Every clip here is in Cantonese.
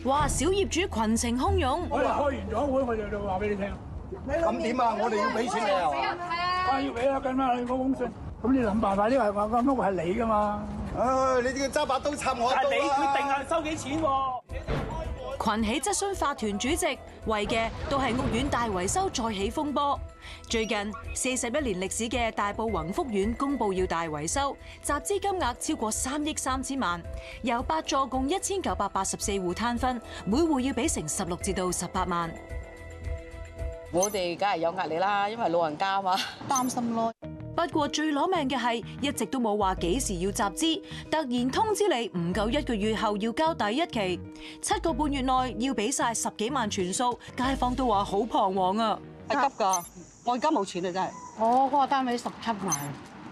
哇！小業主群情洶湧。我哋開完咗會，我就話俾你聽。咁點啊？我哋要俾錢你啊？要俾啦，跟翻你嗰封信。咁你諗辦法，呢個係我間屋係你噶嘛？唉，你哋揸把刀插我一刀啊！係你決定啊，收幾錢喎？群起質詢法團主席，為嘅都係屋苑大維修再起風波。最近41年歷史嘅大埔宏福苑公佈要大維修，集資金額超過3億3千萬，由8座共1984戶攤分，每戶要俾成16至到18萬。我哋梗係有壓力啦，因為老人家啊嘛，擔心咯。不過最攞命嘅係，一直都冇話幾時要集資，突然通知你唔夠1個月後要交第一期，7個半月內要俾晒10幾萬全數，街坊都話好彷徨啊！係急㗎，我而家冇錢啊，真係。我嗰個單位17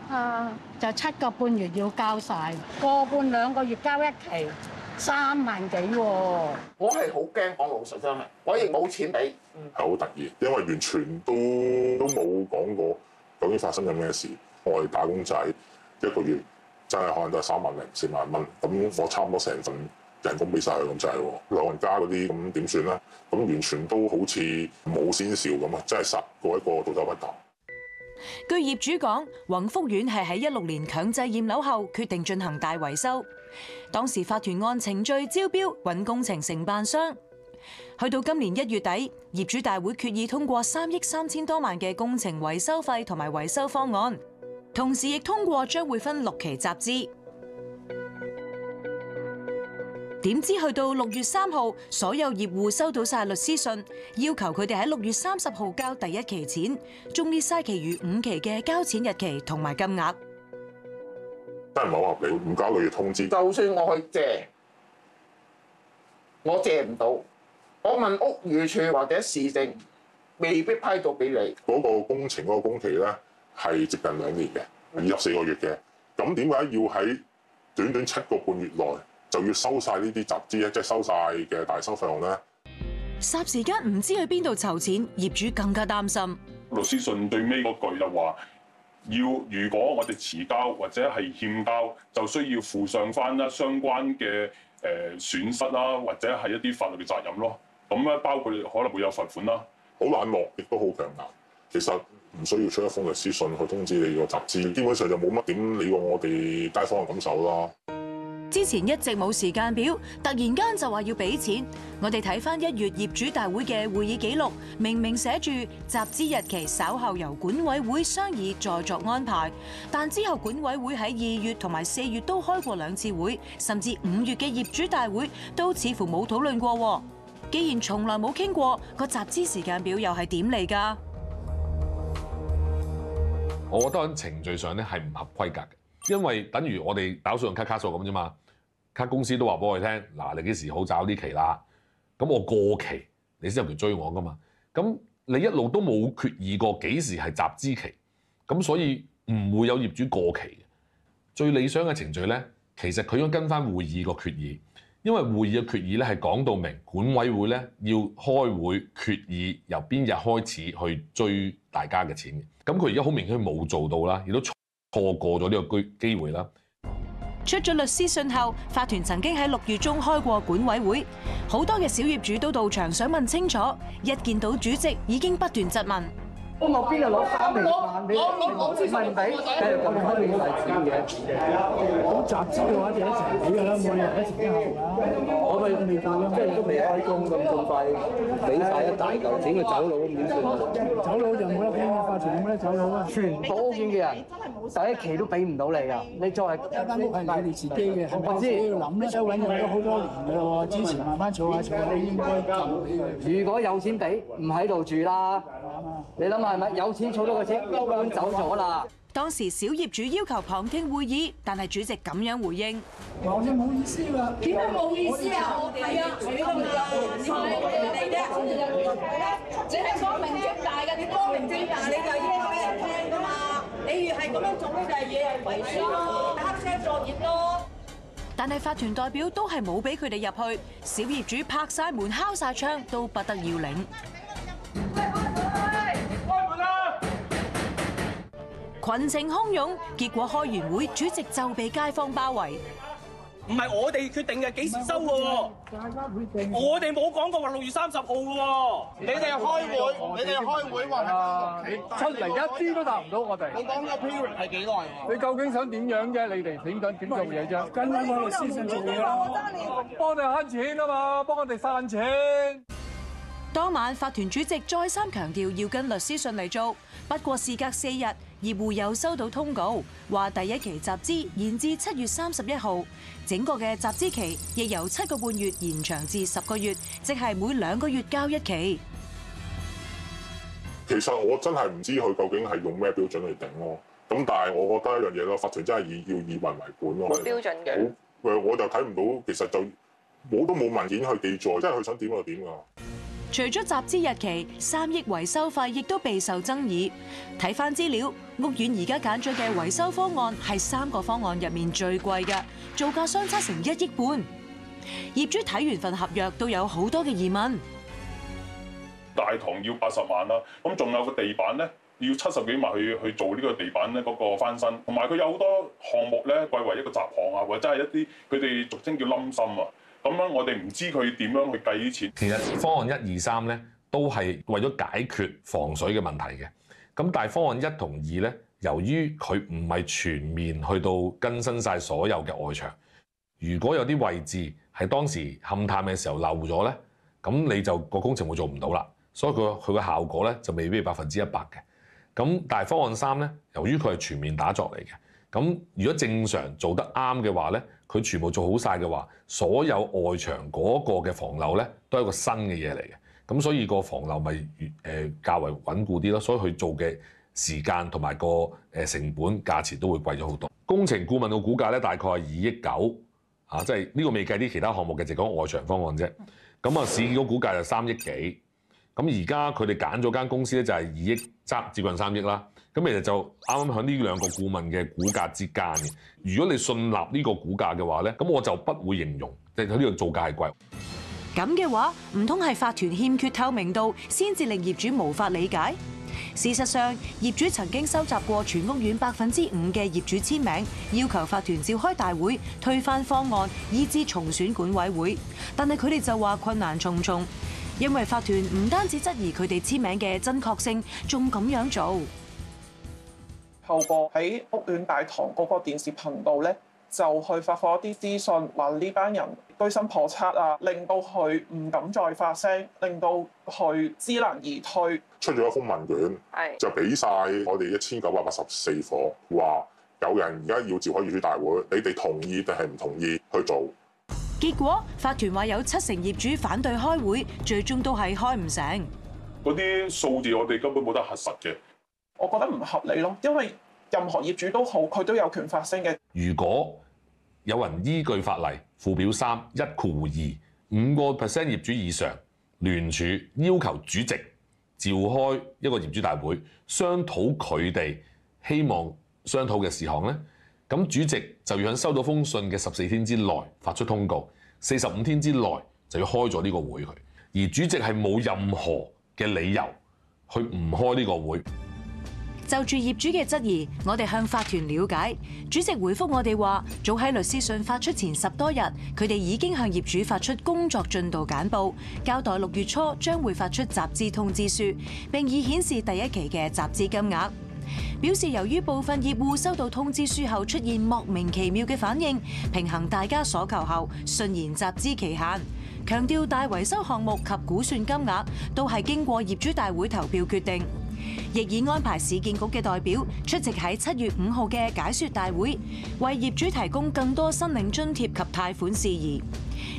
萬，就7個半月要交晒，個半2個月交一期，3萬幾喎。我係好驚，講老實真係，我亦冇錢俾。係好突然，因為完全都冇講過究竟發生緊咩事。我哋打工仔1個月真係可能都係3萬零4萬蚊，咁我差唔多成份人工俾晒佢咁滯喎。老人家嗰啲咁點算咧？咁完全都好似冇先兆咁啊！真係殺過一個到走不得。據業主講，宏福苑係喺16年強制驗樓後決定進行大維修，當時法團按程序招標揾工程承辦商。去到今年1月底，業主大會決議通過3億3千多萬嘅工程維修費同埋維修方案，同時亦通過將會分6期集資。點知去到6月3號，所有業戶收到晒律師信，要求佢哋喺6月30號交第一期錢，仲列晒其餘5期嘅交錢日期同埋金額。真係唔係好合理，唔交1個月通知。就算我去借，我借唔到，我問屋宇署或者市政，未必批到俾你。嗰個工程嗰個工期咧係接近2年嘅，24個月嘅。咁點解要喺短短7個半月內就要收晒呢啲集資咧？即係收晒嘅大修費用咧？霎時間唔知去邊度籌錢，業主更加擔心。律師信最尾嗰句就話，如果我哋遲交或者係欠交，就需要負上翻啦相關嘅損失啦，或者係一啲法律嘅責任咯。咁咧包括可能會有罰款啦。好冷漠，亦都好強硬。其實唔需要出一封律師信去通知你個集資，基本上就冇乜點理過我哋街坊嘅感受啦。之前一直冇時間表，突然間就話要俾錢。我哋睇翻1月業主大會嘅會議記錄，明明寫住集資日期稍後由管委會商議再作安排，但之後管委會喺2月同埋4月都開過2次會，甚至5月嘅業主大會都似乎冇討論過。既然從來冇傾過，個集資時間表又係點嚟㗎？我覺得喺程序上咧係唔合規格嘅，因為等於我哋搞信用卡數咁啫嘛。卡公司都話俾我哋聽，嗱，你幾時好找呢期啦？咁我過期，你先有權追我噶嘛？咁你一路都冇決議過幾時係集資期，咁所以唔會有業主過期嘅。最理想嘅程序咧，其實佢應該跟翻會議個決議，因為會議嘅決議咧係講到明管委會咧要開會決議由邊日開始去追大家嘅錢嘅。咁佢而家好明顯冇做到啦，亦都錯過咗呢個機會啦。出咗律師信後，法團曾經喺6月中開過管委會，好多嘅小業主都到場想問清楚，一見到主席已經不斷質問。我邊度攞3萬俾你？問唔俾，繼續咁開你大錢嘅。咁集資嘅話就一齊俾㗎啦，冇理由一齊交㗎。我咪未到，即係都未開工咁快，俾晒一大嚿錢佢走佬咁點算？走佬就冇得傾嘅，法團有冇得走佬啊？全部屋苑嘅人第一期都俾唔到你㗎，你作為一間屋係你哋自己嘅，係咪？我知要諗咧，收緊咗好多年㗎咯喎，之前慢慢儲下儲下，你應該夠俾佢。如果有錢俾，唔喺度住啦。你諗下係咪？有錢儲到個錢，根本走咗啦。當時小業主要求旁聽會議，但係主席咁樣回應：話你冇意思㗎。點解冇意思啊？係啊，你係你係光明正大嘅，你光明正大你就應該俾人聽㗎嘛。你越係咁樣做咧，就係嘢係為書咯，黑車作業咯。但係法團代表都係冇俾佢哋入去，小業主拍晒門、敲晒窗，都不得要領。群情洶湧，結果開完會，主席就被街坊包圍。唔係我哋決定嘅，幾時收嘅喎？大家決定。我哋冇講過話6月30號嘅喎。你哋開會話係出嚟一啲都答唔到我哋。你講個 period 係幾耐喎？你究竟想點樣啫？你哋點做嘢啫？跟翻我律師信做嘢啦。幫我哋慳錢啊嘛，幫我哋散錢。當晚法團主席再三強調要跟律師信嚟做，不過事隔4日，業戶又收到通告，話第一期集資延至7月31號，整個嘅集資期亦由7個半月延長至10個月，即係每2個月交一期。其實我真係唔知佢究竟係用咩標準去定咯。咁但係我覺得一樣嘢咯，法團真係要以民為本咯。冇標準嘅。我就睇唔到，其實就都冇文件去記載，即係佢想點就點㗎。除咗集資日期，3億維修費亦都備受爭議。睇翻資料，屋苑而家揀咗嘅維修方案係3個方案入面最貴嘅，造價相差成1億半。業主睇完份合約都有好多嘅疑問。大堂要80萬啦，咁仲有個地板咧，要70幾萬去做呢個地板咧嗰個翻新，同埋佢有好多項目咧貴為一個雜項啊，或者係一啲佢哋俗稱叫冧心啊。咁樣我哋唔知佢點樣去計啲錢。其實方案1、2、3咧都係為咗解決防水嘅問題嘅。咁但係方案1同2咧，由於佢唔係全面去到更新晒所有嘅外牆，如果有啲位置係當時勘探嘅時候漏咗咧，咁你就個工程會做唔到啦。所以佢個效果咧就未必係100%嘅。咁但係方案3咧，由於佢係全面打鑿嚟嘅，咁如果正常做得啱嘅話咧，佢全部做好晒嘅話，所有外牆嗰個嘅防漏咧都係一個新嘅嘢嚟嘅。咁所以個防漏咪較為穩固啲咯。所以佢做嘅時間同埋個成本價錢都會貴咗好多。工程顧問嘅估價咧大概係2億9嚇，即係呢個未計啲其他項目嘅，就講外牆方案啫。咁啊，市建局估價就3億幾。咁而家佢哋揀咗間公司咧，就係2億接近3億啦。咁其實就啱啱喺呢2個顧問嘅估價之間嘅。如果你信納呢個估價嘅話咧，咁我就不會形容即係佢呢個造價係貴。咁嘅話，唔通係法團欠缺透明度，先至令業主無法理解？事實上，業主曾經收集過全屋苑5%嘅業主簽名，要求法團召開大會推翻方案，以至重選管委會。但係佢哋就話困難重重。因為法團唔單止質疑佢哋簽名嘅真確性，仲咁樣做。透過喺屋苑大堂嗰個電視頻道咧，就去發放一啲資訊，話呢班人居心叵測啊，令到佢唔敢再發聲，令到佢知難而退。出咗一封問卷，就俾晒我哋1984伙，話有人而家要召開業主大會，你哋同意定係唔同意去做？結果法團話有7成業主反對開會，最終都係開唔成。嗰啲數字我哋根本冇得核實嘅。我覺得唔合理咯，因為任何業主都好，佢都有權發聲嘅。如果有人依據法例附表3 1-2 5% 業主以上聯署要求主席召開一個業主大會，商討佢哋希望商討嘅事項咧，咁主席就要喺收到封信嘅14天之內發出通告，45天之內就要開咗呢個會佢。而主席係冇任何嘅理由去唔開呢個會。就住業主嘅質疑，我哋向法團了解，主席回覆我哋話，早喺律師信發出前10多日，佢哋已經向業主發出工作進度簡報，交代6月初將會發出集資通知書，並已顯示第一期嘅集資金額。表示由於部分業戶收到通知書後出現莫名其妙嘅反應，平衡大家所求後，順延集資期限。強調大維修項目及估算金額都係經過業主大會投票決定。亦已安排市建局嘅代表出席喺7月5號嘅解說大會，為業主提供更多申領津貼及貸款事宜。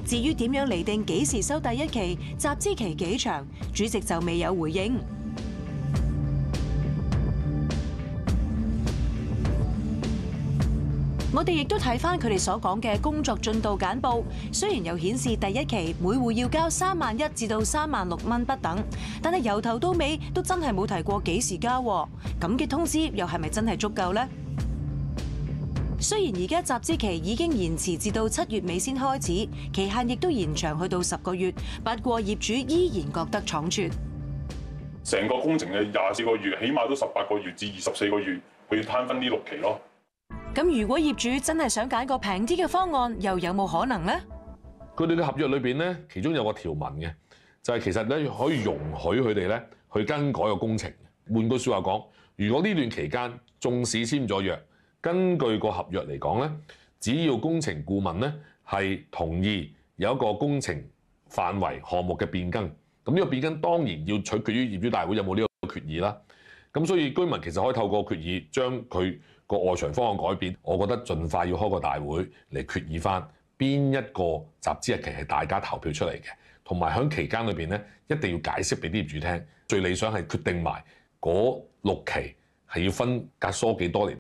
至於點樣釐定幾時收第一期、集資期幾長，主席就未有回應。我哋亦都睇翻佢哋所講嘅工作進度簡報，雖然又顯示第一期每戶要交31,000至到36,000蚊不等，但係由頭到尾都真係冇提過幾時交，咁嘅通知又係咪真係足夠呢？雖然而家集資期已經延遲至到7月尾先開始，期限亦都延長去到10個月，不過業主依然覺得倉促。成個工程嘅24個月，起碼都18個月至24個月去攤分呢6期咯。咁如果業主真係想揀個平啲嘅方案，又有冇可能呢？佢哋嘅合約裏邊咧，其中有個條文嘅，就係其實咧可以容許佢哋咧去更改個工程。換句説話講，如果呢段期間縱使簽咗約，根據個合約嚟講咧，只要工程顧問咧係同意有一個工程範圍項目嘅變更，咁呢個變更當然要取決於業主大會有冇呢個決議啦。咁所以居民其實可以透過決議將佢個外牆方案改變。我覺得盡快要開個大會嚟決議翻邊一個集資日期係大家投票出嚟嘅，同埋喺期間裏邊咧一定要解釋俾啲業主聽。最理想係決定埋嗰6期係要分隔疏幾多年。